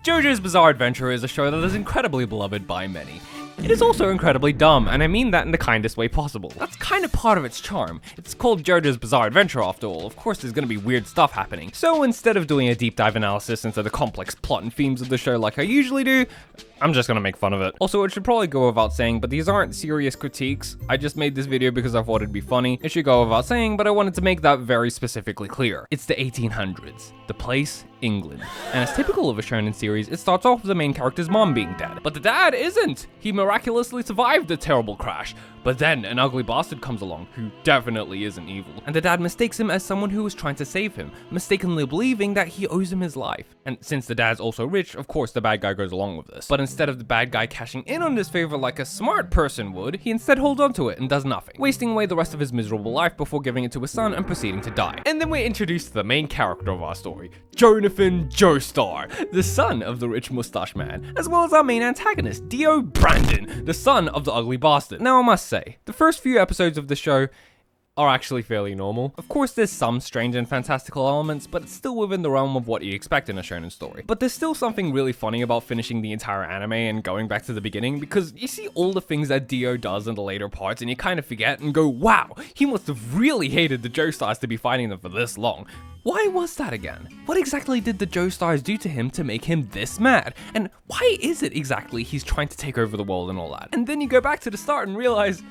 JoJo's Bizarre Adventure is a show that is incredibly beloved by many. It is also incredibly dumb, and I mean that in the kindest way possible. That's kind of part of its charm. It's called JoJo's Bizarre Adventure after all. Of course there's gonna be weird stuff happening. So instead of doing a deep dive analysis into the complex plot and themes of the show like I usually do, I'm just gonna make fun of it. Also, it should probably go without saying, but these aren't serious critiques. I just made this video because I thought it'd be funny. It should go without saying, but I wanted to make that very specifically clear. It's the 1800s. The place, England. And as typical of a shonen series, it starts off with the main character's mom being dead. But the dad isn't! He miraculously survived the terrible crash. But then an ugly bastard comes along, who definitely isn't evil. And the dad mistakes him as someone who was trying to save him, mistakenly believing that he owes him his life. And since the dad's also rich, of course the bad guy goes along with this. But instead of the bad guy cashing in on this favor like a smart person would, he instead holds on to it and does nothing, wasting away the rest of his miserable life before giving it to his son and proceeding to die. And then we're introduced to the main character of our story, Jonathan Joestar, the son of the rich mustache man, as well as our main antagonist, Dio Brandon, the son of the ugly bastard. Now I must say, the first few episodes of the show are actually fairly normal. Of course there's some strange and fantastical elements, but it's still within the realm of what you expect in a shonen story. But there's still something really funny about finishing the entire anime and going back to the beginning, because you see all the things that Dio does in the later parts and you kind of forget and go, wow, he must have really hated the Joestars to be fighting them for this long. Why was that again? What exactly did the Joestars do to him to make him this mad? And why is it exactly he's trying to take over the world and all that? And then you go back to the start and realize,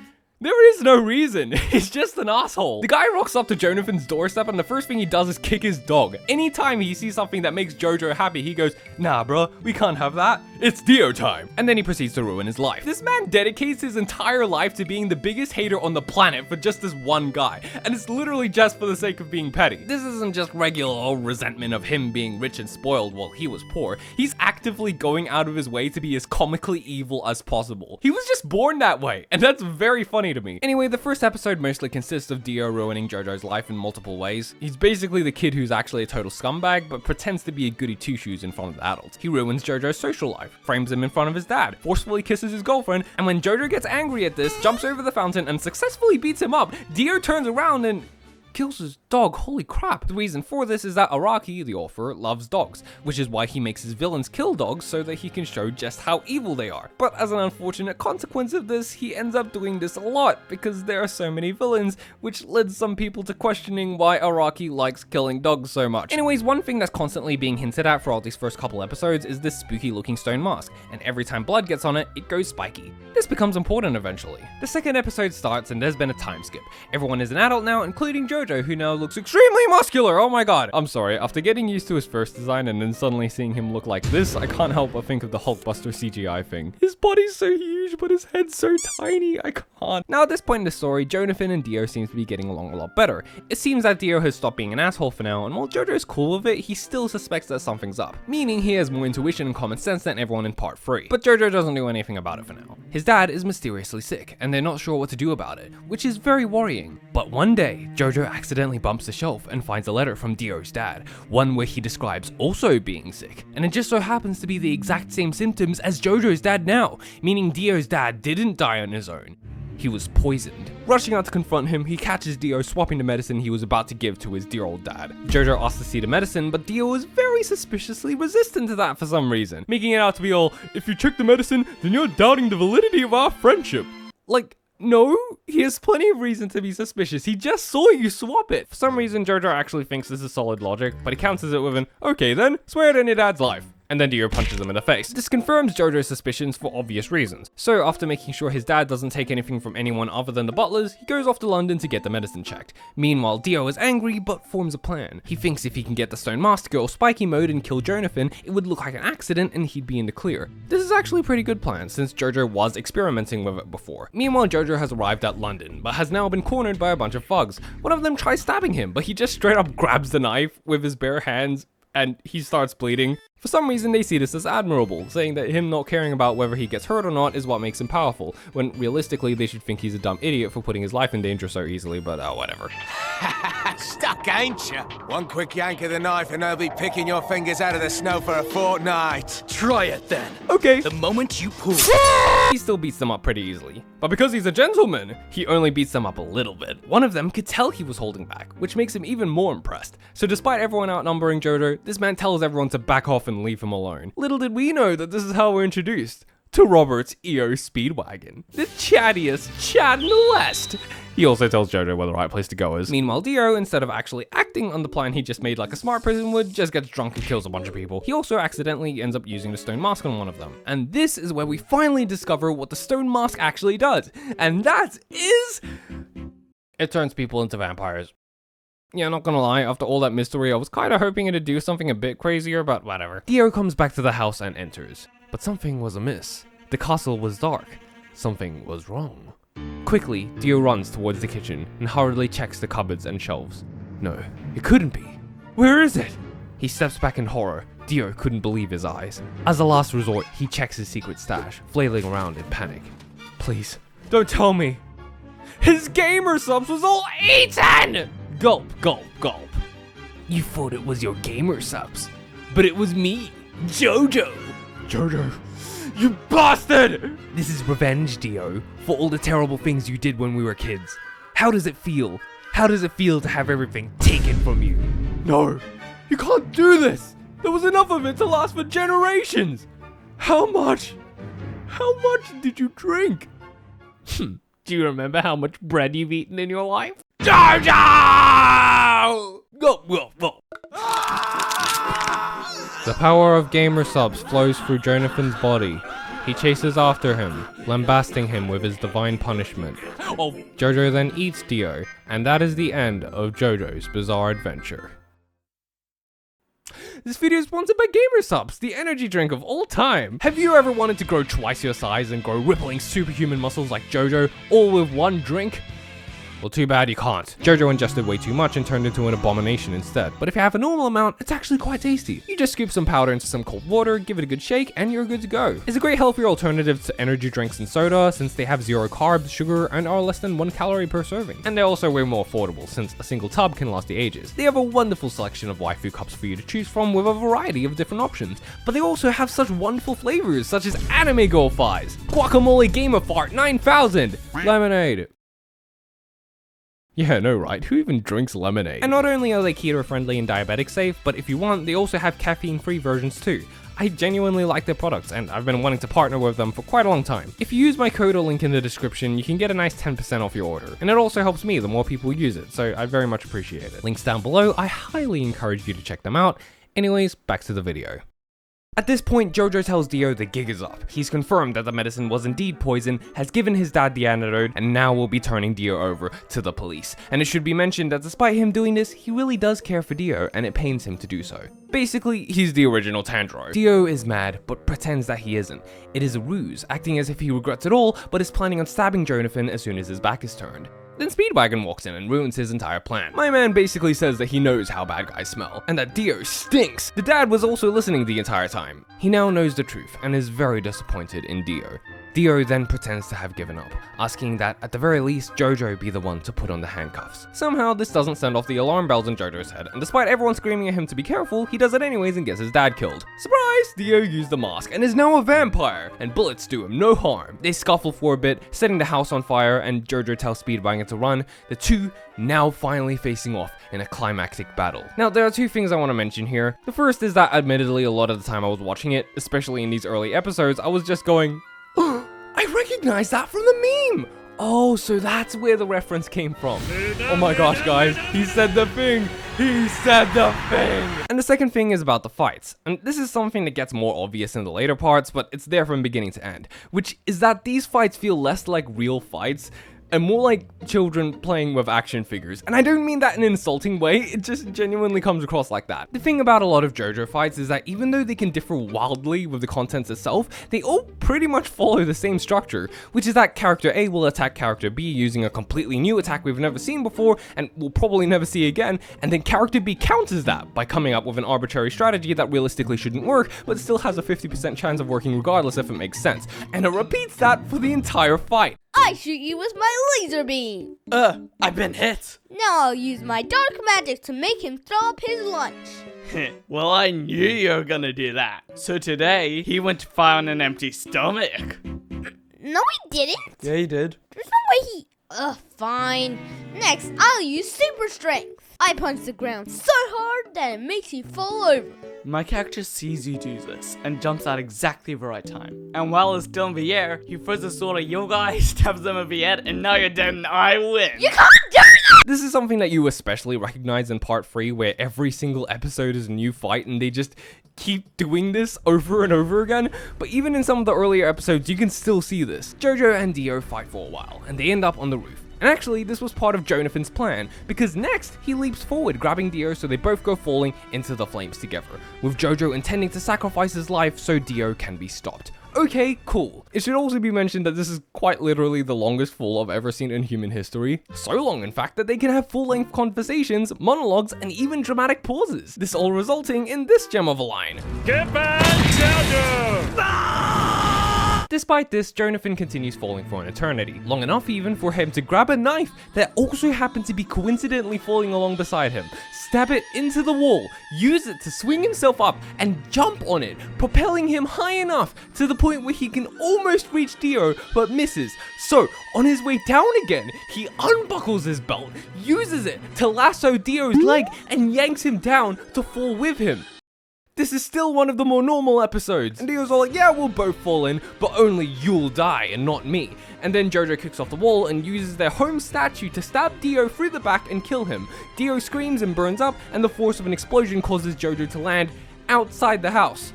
there is no reason. He's just an asshole. The guy rocks up to Jonathan's doorstep and the first thing he does is kick his dog. Anytime he sees something that makes Jojo happy, he goes, nah bro, we can't have that. It's Dio time. And then he proceeds to ruin his life. This man dedicates his entire life to being the biggest hater on the planet for just this one guy. And it's literally just for the sake of being petty. This isn't just regular old resentment of him being rich and spoiled while he was poor. He's actively going out of his way to be as comically evil as possible. He was just born that way, and that's very funny to me. Anyway, the first episode mostly consists of Dio ruining Jojo's life in multiple ways. He's basically the kid who's actually a total scumbag, but pretends to be a goody two-shoes in front of the adults. He ruins Jojo's social life, frames him in front of his dad, forcefully kisses his girlfriend, and when Jojo gets angry at this, jumps over the fountain and successfully beats him up, Dio turns around and kills his dog. Holy crap. The reason for this is that Araki, the author, loves dogs, which is why he makes his villains kill dogs so that he can show just how evil they are. But as an unfortunate consequence of this, he ends up doing this a lot because there are so many villains, which led some people to questioning why Araki likes killing dogs so much. Anyways, one thing that's constantly being hinted at throughout these first couple episodes is this spooky looking stone mask, and every time blood gets on it, it goes spiky. This becomes important eventually. The second episode starts and there's been a time skip. Everyone is an adult now, including Jojo, who now looks extremely muscular. Oh my god. I'm sorry, after getting used to his first design and then suddenly seeing him look like this, I can't help but think of the Hulkbuster CGI thing. His body's so huge, but his head's so tiny, I can't. Now at this point in the story, Jonathan and Dio seem to be getting along a lot better. It seems that Dio has stopped being an asshole for now, and while Jojo is cool with it, he still suspects that something's up, meaning he has more intuition and common sense than everyone in part 3. But Jojo doesn't do anything about it for now. His dad is mysteriously sick, and they're not sure what to do about it, which is very worrying. But one day, Jojo accidentally bumps the shelf and finds a letter from Dio's dad, one where he describes also being sick, and it just so happens to be the exact same symptoms as Jojo's dad now, meaning Dio's dad didn't die on his own. He was poisoned. Rushing out to confront him, he catches Dio swapping the medicine he was about to give to his dear old dad. Jojo asks to see the medicine, but Dio is very suspiciously resistant to that for some reason, making it out to be all, if you took the medicine, then you're doubting the validity of our friendship. Like, no, he has plenty of reason to be suspicious. He just saw you swap it. For some reason, Jojo actually thinks this is solid logic, but he counters it with an, okay then, swear it on your dad's life. And then Dio punches him in the face. This confirms Jojo's suspicions for obvious reasons. So after making sure his dad doesn't take anything from anyone other than the butlers, he goes off to London to get the medicine checked. Meanwhile, Dio is angry, but forms a plan. He thinks if he can get the stone mask to go spiky mode and kill Jonathan, it would look like an accident and he'd be in the clear. This is actually a pretty good plan, since Jojo was experimenting with it before. Meanwhile, Jojo has arrived at London, but has now been cornered by a bunch of thugs. One of them tries stabbing him, but he just straight up grabs the knife with his bare hands, and he starts bleeding. For some reason, they see this as admirable, saying that him not caring about whether he gets hurt or not is what makes him powerful, when realistically they should think he's a dumb idiot for putting his life in danger so easily, but whatever. Stop luck, ain't ya? One quick yank of the knife and they'll be picking your fingers out of the snow for a fortnight. Try it then. Okay. The moment you pull. He still beats them up pretty easily. But because he's a gentleman, he only beats them up a little bit. One of them could tell he was holding back, which makes him even more impressed. So despite everyone outnumbering Jojo, this man tells everyone to back off and leave him alone. Little did we know that this is how we're introduced to Robert's EO Speedwagon, the chattiest chat in the West. He also tells Jojo where the right place to go is. Meanwhile, Dio, instead of actually acting on the plan he just made like a smart person would, just gets drunk and kills a bunch of people. He also accidentally ends up using the stone mask on one of them. And this is where we finally discover what the stone mask actually does. And that is... it turns people into vampires. Yeah, not gonna lie, after all that mystery, I was kinda hoping it'd do something a bit crazier, but whatever. Dio comes back to the house and enters. But something was amiss. The castle was dark. Something was wrong. Quickly, Dio runs towards the kitchen and hurriedly checks the cupboards and shelves. No, it couldn't be. Where is it? He steps back in horror. Dio couldn't believe his eyes. As a last resort, he checks his secret stash, flailing around in panic. Please, don't tell me. His GAMERSUPPS was all eaten! Gulp, gulp, gulp. You thought it was your GAMERSUPPS, but it was me, Jojo. Jojo, you bastard! This is revenge, Dio, for all the terrible things you did when we were kids. How does it feel? How does it feel to have everything taken from you? No, you can't do this! There was enough of it to last for generations! How much did you drink? Do you remember how much bread you've eaten in your life? Jojo! Go, go, go. The power of GAMERSUPPS flows through Jonathan's body. He chases after him, lambasting him with his divine punishment. Oh. Jojo then eats Dio, and that is the end of Jojo's bizarre adventure. This video is sponsored by GAMERSUPPS, the energy drink of all time. Have you ever wanted to grow twice your size and grow rippling superhuman muscles like Jojo, all with one drink? Well, too bad you can't. Jojo ingested way too much and turned into an abomination instead. But if you have a normal amount, it's actually quite tasty. You just scoop some powder into some cold water, give it a good shake, and you're good to go. It's a great healthier alternative to energy drinks and soda, since they have 0 carbs, sugar, and are less than 1 calorie per serving. And they're also way more affordable, since a single tub can last the ages. They have a wonderful selection of waifu cups for you to choose from with a variety of different options. But they also have such wonderful flavors, such as Anime Girl Thighs, Guacamole Gamer Fart 9000, Lemonade. Yeah, no, right? Who even drinks lemonade? And not only are they keto friendly and diabetic safe, but if you want, they also have caffeine free versions too. I genuinely like their products, and I've been wanting to partner with them for quite a long time. If you use my code or link in the description, you can get a nice 10% off your order. And it also helps me the more people use it, so I very much appreciate it. Links down below, I highly encourage you to check them out. Anyways, back to the video. At this point, Jojo tells Dio the gig is up. He's confirmed that the medicine was indeed poison, has given his dad the antidote, and now will be turning Dio over to the police. And it should be mentioned that despite him doing this, he really does care for Dio, and it pains him to do so. Basically, he's the original Tandro. Dio is mad, but pretends that he isn't. It is a ruse, acting as if he regrets it all, but is planning on stabbing Jonathan as soon as his back is turned. Then Speedwagon walks in and ruins his entire plan. My man basically says that he knows how bad guys smell, and that Dio stinks. The dad was also listening the entire time. He now knows the truth, and is very disappointed in Dio. Dio then pretends to have given up, asking that at the very least Jojo be the one to put on the handcuffs. Somehow this doesn't send off the alarm bells in Jojo's head, and despite everyone screaming at him to be careful, he does it anyways and gets his dad killed. Surprise! Dio used the mask and is now a vampire, and bullets do him no harm. They scuffle for a bit, setting the house on fire, and Jojo tells Speedwagon to run, the two now finally facing off in a climactic battle. Now there are two things I want to mention here. The first is that admittedly a lot of the time I was watching it, especially in these early episodes, I was just going, I recognize that from the meme! Oh, so that's where the reference came from. Oh my gosh, guys, he said the thing! He said the thing! And the second thing is about the fights. And this is something that gets more obvious in the later parts, but it's there from beginning to end. Which is that these fights feel less like real fights, and more like children playing with action figures. And I don't mean that in an insulting way, it just genuinely comes across like that. The thing about a lot of JoJo fights is that even though they can differ wildly with the contents itself, they all pretty much follow the same structure, which is that character A will attack character B using a completely new attack we've never seen before and will probably never see again, and then character B counters that by coming up with an arbitrary strategy that realistically shouldn't work, but still has a 50% chance of working regardless if it makes sense. And it repeats that for the entire fight. I shoot you with my laser beam. I've been hit. Now I'll use my dark magic to make him throw up his lunch. Well, I knew you were gonna do that. So today, he went to fight on an empty stomach. No, he didn't. Yeah, he did. There's no way he... fine. Next, I'll use super strength. I punch the ground so hard that it makes you fall over. My character sees you do this and jumps out exactly the right time. And while it's still in the air, he throws a sword at your guy, stabs him in the head, and now you're dead and I win. You can't do that! This is something that you especially recognize in part 3, where every single episode is a new fight and they just keep doing this over and over again. But even in some of the earlier episodes, you can still see this. Jojo and Dio fight for a while, and they end up on the roof. And actually, this was part of Jonathan's plan, because next, he leaps forward, grabbing Dio so they both go falling into the flames together, with Jojo intending to sacrifice his life so Dio can be stopped. Okay, cool. It should also be mentioned that this is quite literally the longest fall I've ever seen in human history. So long, in fact, that they can have full-length conversations, monologues, and even dramatic pauses. This all resulting in this gem of a line. Get back, Jojo! Despite this, Jonathan continues falling for an eternity, long enough even for him to grab a knife that also happened to be coincidentally falling along beside him, stab it into the wall, use it to swing himself up, and jump on it, propelling him high enough to the point where he can almost reach Dio, but misses. So, on his way down again, he unbuckles his belt, uses it to lasso Dio's leg, and yanks him down to fall with him. This is still one of the more normal episodes, and Dio's all like, yeah, we'll both fall in, but only you'll die and not me. And then Jojo kicks off the wall and uses their home statue to stab Dio through the back and kill him. Dio screams and burns up, and the force of an explosion causes Jojo to land outside the house.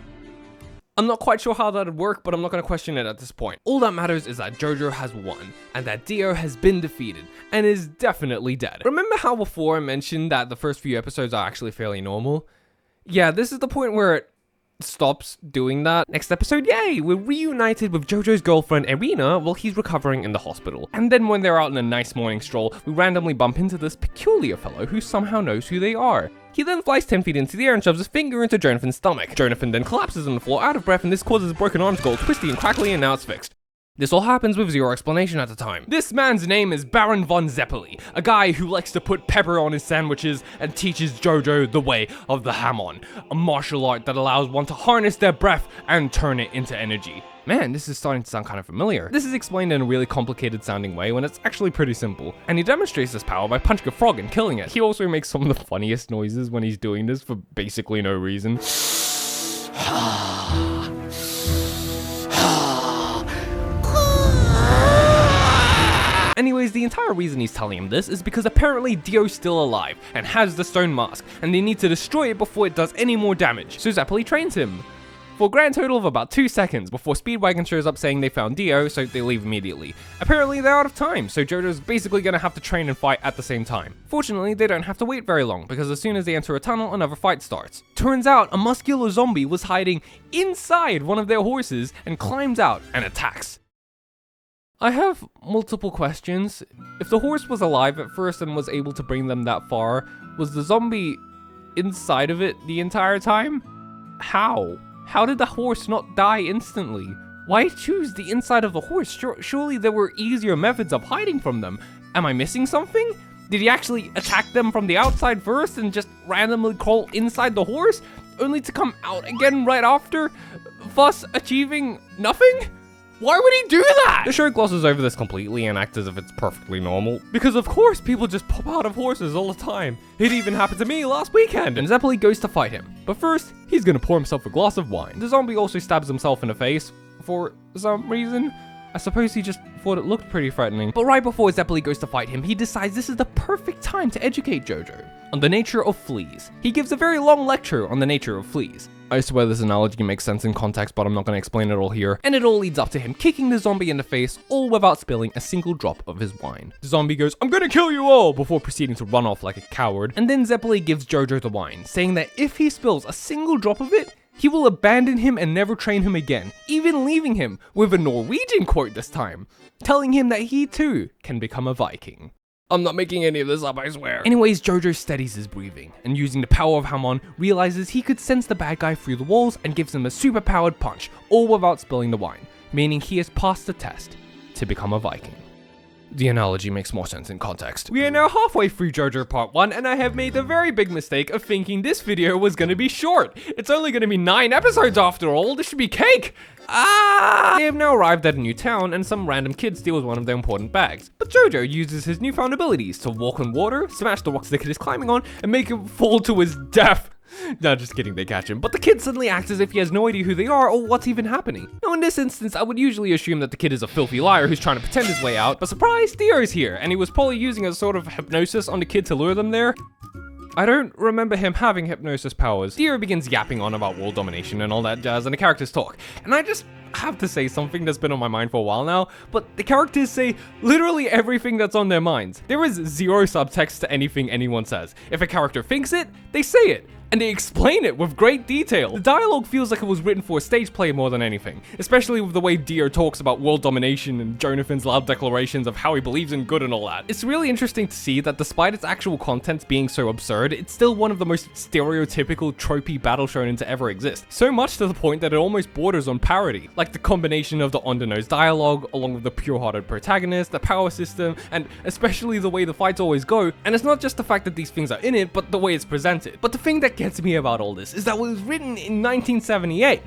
I'm not quite sure how that would work, but I'm not going to question it at this point. All that matters is that Jojo has won, and that Dio has been defeated, and is definitely dead. Remember how before I mentioned that the first few episodes are actually fairly normal? Yeah, this is the point where it stops doing that. Next episode, yay, we're reunited with Jojo's girlfriend Irina while he's recovering in the hospital. And then when they're out on a nice morning stroll, we randomly bump into this peculiar fellow who somehow knows who they are. He then flies 10 feet into the air and shoves his finger into Jonathan's stomach. Jonathan then collapses on the floor out of breath, and this causes broken arms to go twisty and crackly, and now it's fixed. This all happens with zero explanation at the time. This man's name is Baron von Zeppeli, a guy who likes to put pepper on his sandwiches and teaches Jojo the way of the Hamon, a martial art that allows one to harness their breath and turn it into energy. Man, this is starting to sound kind of familiar. This is explained in a really complicated sounding way when it's actually pretty simple. And he demonstrates this power by punching a frog and killing it. He also makes some of the funniest noises when he's doing this for basically no reason. Anyways, the entire reason he's telling him this is because apparently Dio's still alive and has the stone mask, and they need to destroy it before it does any more damage. So Zeppeli trains him for a grand total of about 2 seconds before Speedwagon shows up saying they found Dio, so they leave immediately. Apparently they're out of time, so Jojo's basically gonna have to train and fight at the same time. Fortunately, they don't have to wait very long, because as soon as they enter a tunnel, another fight starts. Turns out a muscular zombie was hiding inside one of their horses and climbs out and attacks. I have multiple questions. If the horse was alive at first and was able to bring them that far, was the zombie inside of it the entire time? How? How did the horse not die instantly? Why choose the inside of the horse? Surely there were easier methods of hiding from them. Am I missing something? Did he actually attack them from the outside first and just randomly crawl inside the horse, only to come out again right after, thus achieving nothing? Why would he do that? The show glosses over this completely and acts as if it's perfectly normal, because of course people just pop out of horses all the time. It even happened to me last weekend. And Zeppeli goes to fight him, but first he's gonna pour himself a glass of wine. The zombie also stabs himself in the face for some reason. I suppose he just thought it looked pretty threatening. But right before Zeppeli goes to fight him, he decides this is the perfect time to educate Jojo on the nature of fleas. He gives a very long lecture on the nature of fleas. I swear this analogy makes sense in context, but I'm not going to explain it all here. And it all leads up to him kicking the zombie in the face, all without spilling a single drop of his wine. The zombie goes, "I'm gonna kill you all," before proceeding to run off like a coward. And then Zeppeli gives Jojo the wine, saying that if he spills a single drop of it, he will abandon him and never train him again, even leaving him with a Norwegian quote this time, telling him that he too can become a Viking. I'm not making any of this up, I swear. Anyways, Jojo steadies his breathing, and using the power of Hamon, realizes he could sense the bad guy through the walls and gives him a super-powered punch, all without spilling the wine, meaning he has passed the test to become a Viking. The analogy makes more sense in context. We are now halfway through JoJo Part 1, and I have made the very big mistake of thinking this video was gonna be short. It's only gonna be 9 episodes after all. This should be cake. They have now arrived at a new town, and some random kid steals one of their important bags. But Jojo uses his newfound abilities to walk on water, smash the rocks the kid is climbing on, and make him fall to his death. No, just kidding, they catch him. But the kid suddenly acts as if he has no idea who they are or what's even happening. Now, in this instance, I would usually assume that the kid is a filthy liar who's trying to pretend his way out, but surprise, Theo's here, and he was probably using a sort of hypnosis on the kid to lure them there. I don't remember him having hypnosis powers. Theo begins yapping on about world domination and all that jazz, and the characters talk. And I just have to say something that's been on my mind for a while now, but the characters say literally everything that's on their minds. There is zero subtext to anything anyone says. If a character thinks it, they say it. And they explain it with great detail. The dialogue feels like it was written for a stage play more than anything, especially with the way Dio talks about world domination and Jonathan's loud declarations of how he believes in good and all that. It's really interesting to see that despite its actual content being so absurd, it's still one of the most stereotypical, tropey battle shonen to ever exist. So much to the point that it almost borders on parody. Like the combination of the on-the-nose dialogue, along with the pure-hearted protagonist, the power system, and especially the way the fights always go. And it's not just the fact that these things are in it, but the way it's presented. But the thing that gets me about all this is that it was written in 1978,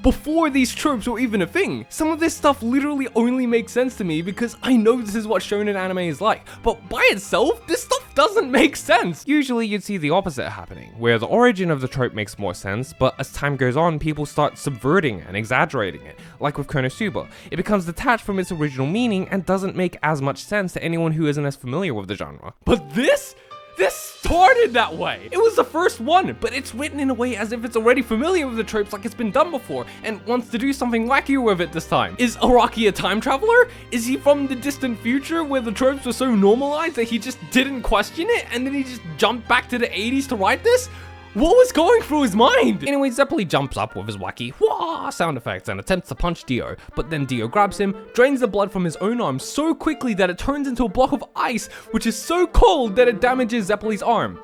before these tropes were even a thing. Some of this stuff literally only makes sense to me because I know this is what shonen anime is like, but by itself, this stuff doesn't make sense. Usually you'd see the opposite happening, where the origin of the trope makes more sense, but as time goes on, people start subverting and exaggerating it. Like with Konosuba, it becomes detached from its original meaning and doesn't make as much sense to anyone who isn't as familiar with the genre. But this started that way. It was the first one, but it's written in a way as if it's already familiar with the tropes like it's been done before and wants to do something wackier with it this time. Is Araki a time traveler? Is he from the distant future where the tropes were so normalized that he just didn't question it and then he just jumped back to the 80s to write this? What was going through his mind? Anyway, Zeppeli jumps up with his wacky wah sound effects and attempts to punch Dio, but then Dio grabs him, drains the blood from his own arm so quickly that it turns into a block of ice, which is so cold that it damages Zeppeli's arm.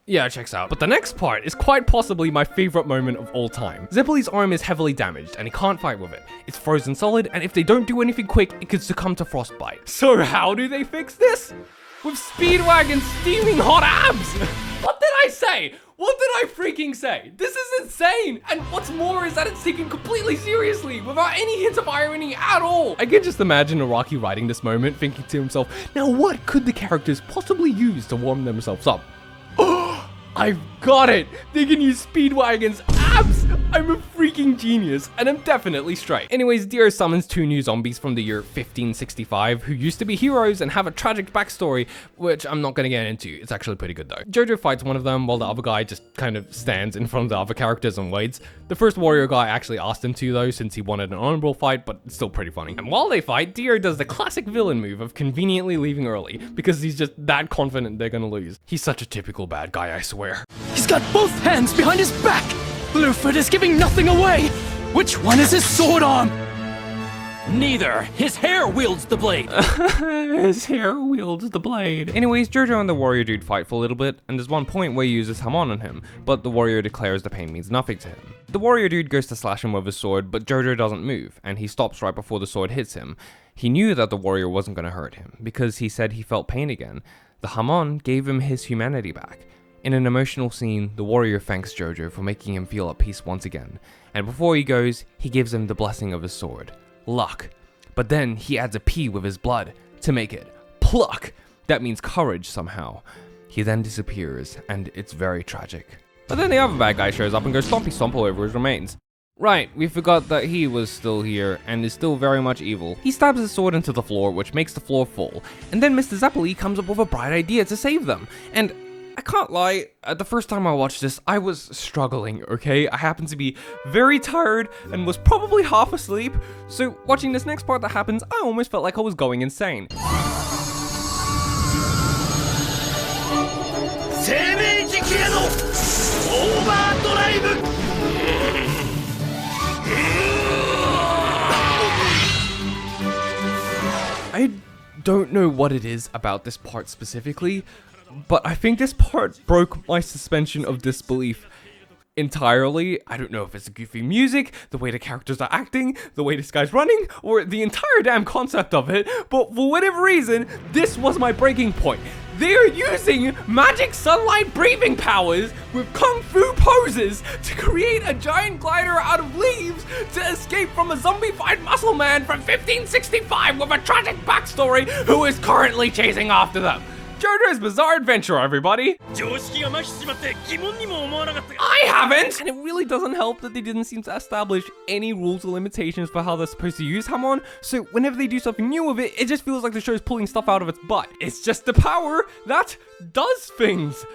Yeah, it checks out. But the next part is quite possibly my favorite moment of all time. Zeppeli's arm is heavily damaged and he can't fight with it. It's frozen solid, and if they don't do anything quick, it could succumb to frostbite. So how do they fix this? With Speedwagon's steaming hot abs! What did I say? What did I freaking say? This is insane! And what's more is that it's taken completely seriously, without any hint of irony at all. I can just imagine Araki writing this moment, thinking to himself, now what could the characters possibly use to warm themselves up? I've got it! They can use Speedwagon's abs! I'm a freaking genius, and I'm definitely straight. Anyways, Dio summons 2 new zombies from the year 1565 who used to be heroes and have a tragic backstory, which I'm not gonna get into. It's actually pretty good though. Jojo fights one of them while the other guy just kind of stands in front of the other characters and waits. The first warrior guy actually asked him to though, since he wanted an honorable fight, but it's still pretty funny. And while they fight, Dio does the classic villain move of conveniently leaving early, because he's just that confident they're gonna lose. He's such a typical bad guy, I swear. He's got both hands behind his back! Bluefoot is giving nothing away! Which one is his sword arm? Neither. His hair wields the blade. His hair wields the blade. Anyways, Jojo and the warrior dude fight for a little bit, and there's one point where he uses Hamon on him, but the warrior declares the pain means nothing to him. The warrior dude goes to slash him with his sword, but Jojo doesn't move, and he stops right before the sword hits him. He knew that the warrior wasn't going to hurt him, because he said he felt pain again. The Hamon gave him his humanity back. In an emotional scene, the warrior thanks Jojo for making him feel at peace once again, and before he goes, he gives him the blessing of his sword, luck. But then he adds a P with his blood to make it pluck. That means courage somehow. He then disappears, and it's very tragic. But then the other bad guy shows up and goes stompy stomp all over his remains. Right, we forgot that he was still here, and is still very much evil. He stabs his sword into the floor, which makes the floor fall, and then Mr. Zeppeli comes up with a bright idea to save them, and I can't lie, the first time I watched this, I was struggling, okay? I happened to be very tired and was probably half asleep, so watching this next part that happens, I almost felt like I was going insane. I don't know what it is about this part specifically, but I think this part broke my suspension of disbelief. entirely. I don't know if it's the goofy music, the way the characters are acting, the way this guy's running, or the entire damn concept of it, but for whatever reason, this was my breaking point. They are using magic sunlight breathing powers with kung fu poses to create a giant glider out of leaves to escape from a zombified muscle man from 1565 with a tragic backstory who is currently chasing after them. JoJo's Bizarre Adventure, everybody! I haven't! And it really doesn't help that they didn't seem to establish any rules or limitations for how they're supposed to use Hamon, so whenever they do something new with it, it just feels like the show's pulling stuff out of its butt. It's just the power that does things.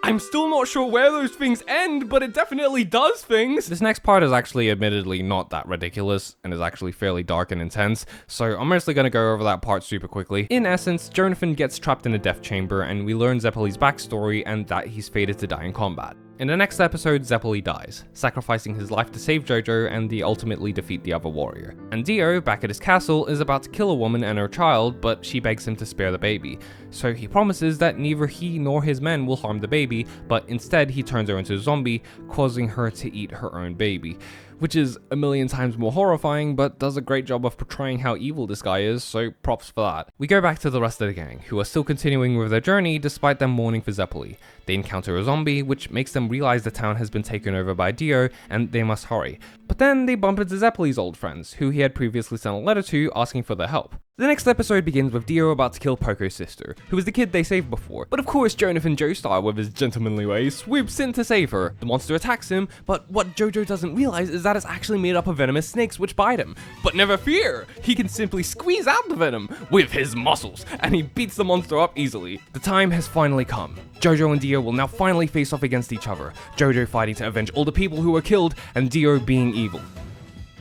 I'm still not sure where those things end, but it definitely does things. This next part is actually admittedly not that ridiculous and is actually fairly dark and intense, so I'm mostly gonna go over that part super quickly. In essence, Jonathan gets trapped in a death chamber and we learn Zeppeli's backstory and that he's fated to die in combat. In the next episode, Zeppeli dies, sacrificing his life to save Jojo and they ultimately defeat the other warrior. And Dio, back at his castle, is about to kill a woman and her child, but she begs him to spare the baby. So he promises that neither he nor his men will harm the baby, but instead he turns her into a zombie, causing her to eat her own baby. Which is a million times more horrifying, but does a great job of portraying how evil this guy is, so props for that. We go back to the rest of the gang, who are still continuing with their journey despite them mourning for Zeppeli. They encounter a zombie, which makes them realize the town has been taken over by Dio, and they must hurry. But then they bump into Zeppeli's old friends, who he had previously sent a letter to asking for their help. The next episode begins with Dio about to kill Poco's sister, who was the kid they saved before. But of course, Jonathan Joestar, with his gentlemanly ways, swoops in to save her. The monster attacks him, but what Jojo doesn't realize is that it's actually made up of venomous snakes which bite him. But never fear, he can simply squeeze out the venom with his muscles, and he beats the monster up easily. The time has finally come. Jojo and Dio will now finally face off against each other, Jojo fighting to avenge all the people who were killed, and Dio being evil.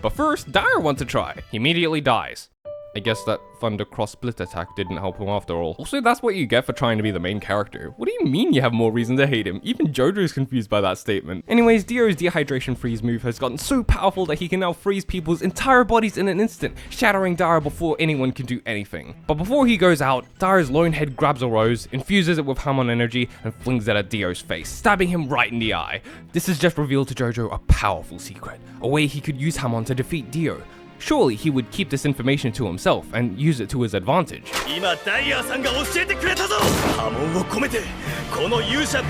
But first, Dyer wants to try. He immediately dies. I guess that Thunder Cross split attack didn't help him after all. Also, that's what you get for trying to be the main character. What do you mean you have more reason to hate him? Even Jojo's confused by that statement. Anyways, Dio's dehydration freeze move has gotten so powerful that he can now freeze people's entire bodies in an instant, shattering Dyer before anyone can do anything. But before he goes out, Dyer's lone head grabs a rose, infuses it with Hamon energy, and flings it at Dio's face, stabbing him right in the eye. This has just revealed to Jojo a powerful secret, a way he could use Hamon to defeat Dio. Surely he would keep this information to himself and use it to his advantage.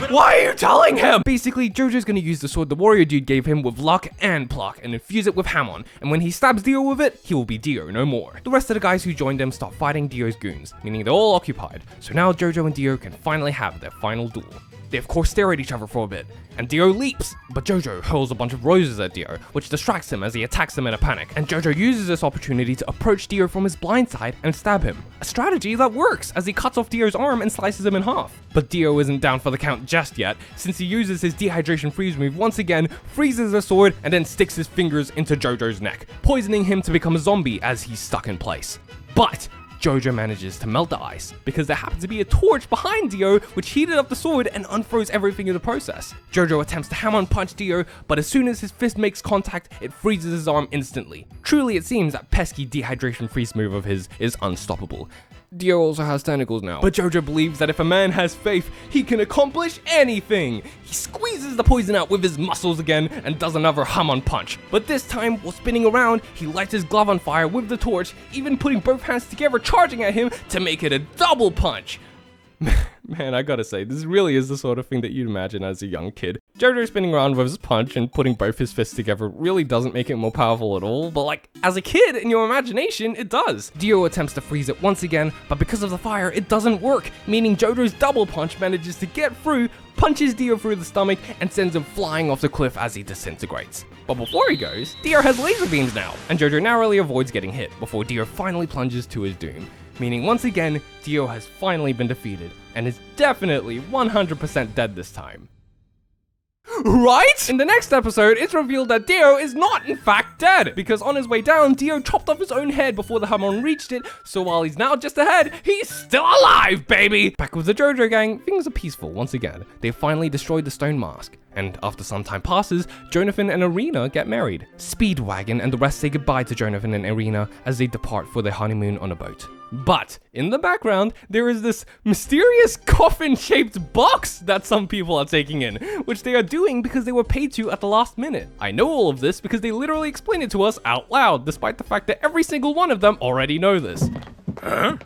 Why are you telling him? Basically, Jojo's gonna use the sword the warrior dude gave him with luck and pluck and infuse it with Hamon, and when he stabs Dio with it, he will be Dio no more. The rest of the guys who joined him start fighting Dio's goons, meaning they're all occupied, so now Jojo and Dio can finally have their final duel. They of course stare at each other for a bit, and Dio leaps, but Jojo hurls a bunch of roses at Dio, which distracts him as he attacks them in a panic, and Jojo uses this opportunity to approach Dio from his blind side and stab him. A strategy that works, as he cuts off Dio's arm and slices him in half. But Dio isn't down for the count just yet, since he uses his dehydration freeze move once again, freezes the sword, and then sticks his fingers into Jojo's neck, poisoning him to become a zombie as he's stuck in place. But Jojo manages to melt the ice, because there happens to be a torch behind Dio which heated up the sword and unfroze everything in the process. Jojo attempts to Hamon punch Dio, but as soon as his fist makes contact, it freezes his arm instantly. Truly, it seems that pesky dehydration freeze move of his is unstoppable. Dio also has tentacles now, but Jojo believes that if a man has faith, he can accomplish anything. He squeezes the poison out with his muscles again and does another Hamon punch. But this time, while spinning around, he lights his glove on fire with the torch, even putting both hands together charging at him to make it a double punch. Man, I gotta say, this really is the sort of thing that you'd imagine as a young kid. Jojo spinning around with his punch and putting both his fists together really doesn't make it more powerful at all, but like, as a kid, in your imagination, it does. Dio attempts to freeze it once again, but because of the fire, it doesn't work, meaning Jojo's double punch manages to get through, punches Dio through the stomach, and sends him flying off the cliff as he disintegrates. But before he goes, Dio has laser beams now, and Jojo narrowly avoids getting hit before Dio finally plunges to his doom. Meaning once again, Dio has finally been defeated, and is definitely 100% dead this time. Right? In the next episode, it's revealed that Dio is not in fact dead, because on his way down, Dio chopped off his own head before the Hamon reached it, so while he's now just ahead, he's still alive, baby! Back with the Jojo gang, things are peaceful once again. They've finally destroyed the stone mask, and after some time passes, Jonathan and Irina get married. Speedwagon and the rest say goodbye to Jonathan and Irina as they depart for their honeymoon on a boat. But in the background, there is this mysterious coffin-shaped box that some people are taking in, which they are doing because they were paid to at the last minute. I know all of this because they literally explained it to us out loud, despite the fact that every single one of them already know this. Huh?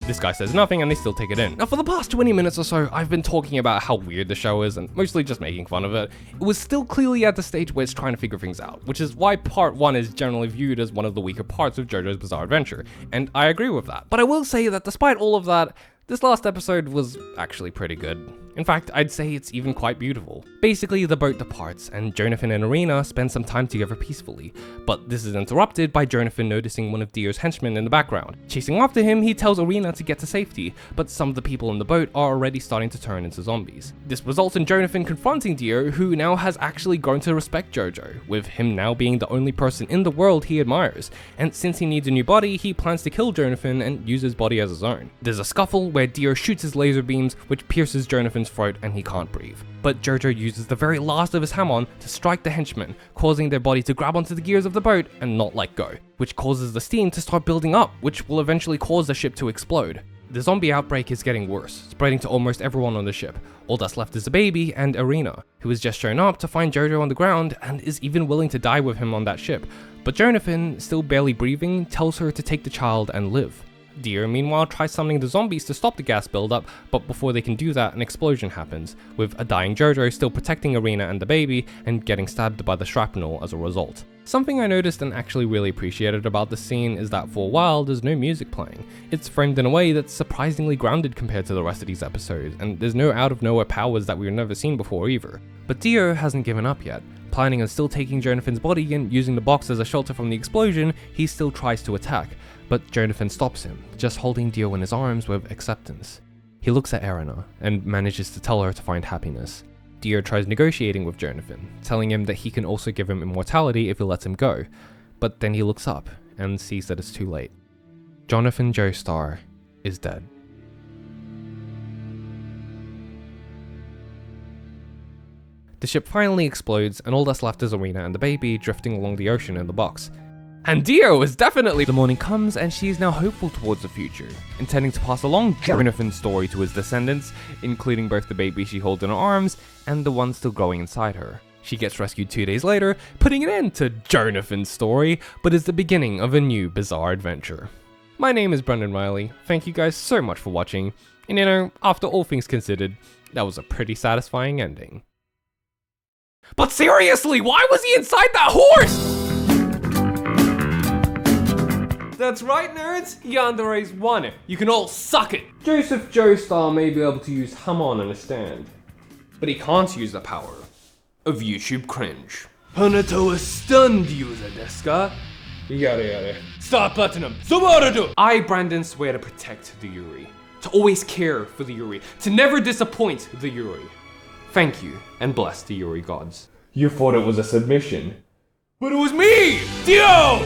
This guy says nothing and they still take it in. Now for the past 20 minutes or so, I've been talking about how weird the show is and mostly just making fun of it. It was still clearly at the stage where it's trying to figure things out, which is why part 1 is generally viewed as one of the weaker parts of JoJo's Bizarre Adventure, and I agree with that. But I will say that despite all of that, this last episode was actually pretty good. In fact, I'd say it's even quite beautiful. Basically, the boat departs, and Jonathan and Irina spend some time together peacefully, but this is interrupted by Jonathan noticing one of Dio's henchmen in the background. Chasing after him, he tells Irina to get to safety, but some of the people in the boat are already starting to turn into zombies. This results in Jonathan confronting Dio, who now has actually grown to respect Jojo, with him now being the only person in the world he admires, and since he needs a new body, he plans to kill Jonathan and use his body as his own. There's a scuffle where Dio shoots his laser beams, which pierces Jonathan's throat and he can't breathe. But Jojo uses the very last of his hamon to strike the henchmen, causing their body to grab onto the gears of the boat and not let go, which causes the steam to start building up, which will eventually cause the ship to explode. The zombie outbreak is getting worse, spreading to almost everyone on the ship. All that's left is the baby and Irina, who has just shown up to find Jojo on the ground and is even willing to die with him on that ship. But Jonathan, still barely breathing, tells her to take the child and live. Dio, meanwhile, tries summoning the zombies to stop the gas buildup, but before they can do that, an explosion happens, with a dying Jojo still protecting Irina and the baby, and getting stabbed by the shrapnel as a result. Something I noticed and actually really appreciated about this scene is that for a while, there's no music playing. It's framed in a way that's surprisingly grounded compared to the rest of these episodes, and there's no out-of-nowhere powers that we've never seen before either. But Dio hasn't given up yet. Planning on still taking Jonathan's body and using the box as a shelter from the explosion, he still tries to attack. But Jonathan stops him, just holding Dio in his arms with acceptance. He looks at Irina and manages to tell her to find happiness. Dio tries negotiating with Jonathan, telling him that he can also give him immortality if he lets him go, but then he looks up and sees that it's too late. Jonathan Joestar is dead. The ship finally explodes and all that's left is Irina and the baby drifting along the ocean in the box. And Dio is definitely... The morning comes and she is now hopeful towards the future, intending to pass along Jonathan's story to his descendants, including both the baby she holds in her arms and the one still growing inside her. She gets rescued 2 days later, putting an end to Jonathan's story, but is the beginning of a new bizarre adventure. My name is Brendan Riley, thank you guys so much for watching, and you know, after all things considered, that was a pretty satisfying ending. But seriously, why was he inside that horse? That's right, nerds, Yandere's won it. You can all suck it. Joseph Joestar may be able to use hamon and a stand, but he can't use the power of YouTube cringe. Hanato is stunned user desu ka? Yada yada. Stop platinum. Subaru! I, Brandon, swear to protect the Yuri, to always care for the Yuri, to never disappoint the Yuri. Thank you, and bless the Yuri gods. You thought it was a submission, but it was me, Dio!